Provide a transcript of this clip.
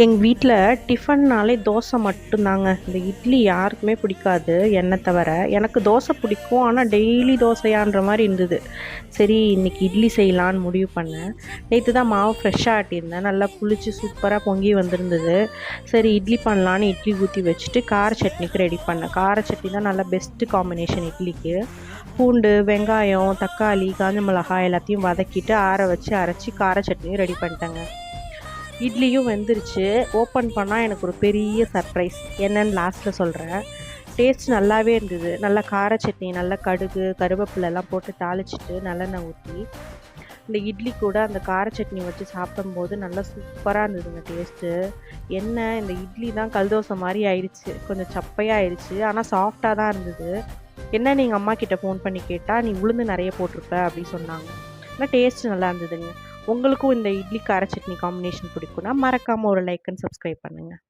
எங்கள் வீட்டில் டிஃபன்னாலே தோசை மட்டும்தாங்க. இந்த இட்லி யாருக்குமே பிடிக்காது என்னை தவிர. எனக்கு தோசை பிடிக்கும், ஆனால் டெய்லி தோசையான்ற மாதிரி இருந்தது. சரி இன்றைக்கி இட்லி செய்யலான்னு முடிவு பண்ணேன். நேற்று தான் மாவு ஃப்ரெஷ்ஷாக ஆட்டியிருந்தேன், நல்லா புளிச்சு சூப்பராக பொங்கி வந்திருந்தது. சரி இட்லி பண்ணலான்னு இட்லி ஊற்றி வச்சுட்டு கார சட்னிக்கு ரெடி பண்ணேன். கார சட்னி தான் நல்லா பெஸ்ட்டு காம்பினேஷன் இட்லிக்கு. பூண்டு, வெங்காயம், தக்காளி, காஞ்ச மிளகாய் எல்லாத்தையும் வதக்கிட்டு ஆற வச்சு அரைச்சி கார சட்னியும் ரெடி பண்ணிட்டேங்க. இட்லியும் வெந்துருச்சு. ஓப்பன் பண்ணால் எனக்கு ஒரு பெரிய சர்ப்ரைஸ். என்னன்னு லாஸ்ட்டில் சொல்கிறேன். டேஸ்ட் நல்லாவே இருந்தது. நல்லா கார சட்னி, நல்லா கடுகு, கருவேப்பிலெல்லாம் போட்டு தாளிச்சிட்டு நல்லெண்ணெய் ஊற்றி இந்த இட்லி கூட அந்த கார சட்னி வச்சு சாப்பிடும்போது நல்லா சூப்பராக இருந்ததுங்க டேஸ்ட்டு. என்ன இந்த இட்லி தான் கல் தோசை மாதிரி ஆயிடுச்சு, கொஞ்சம் சப்பையாக ஆயிடுச்சு, ஆனால் சாஃப்டாக தான் இருந்தது. என்ன நீங்கள் அம்மா கிட்ட ஃபோன் பண்ணி கேட்டால் நீ உளுந்து நிறைய போட்டிருப்ப அப்படின்னு சொன்னாங்க. ஆனால் டேஸ்ட் நல்லா இருந்ததுங்க. உங்களுக்கும் இந்த இட்லி கார சட்னி காம்பினேஷன் பிடிக்கும்னா மறக்காமல் ஒரு லைக் அண்ட் சப்ஸ்கிரைப் பண்ணுங்கள்.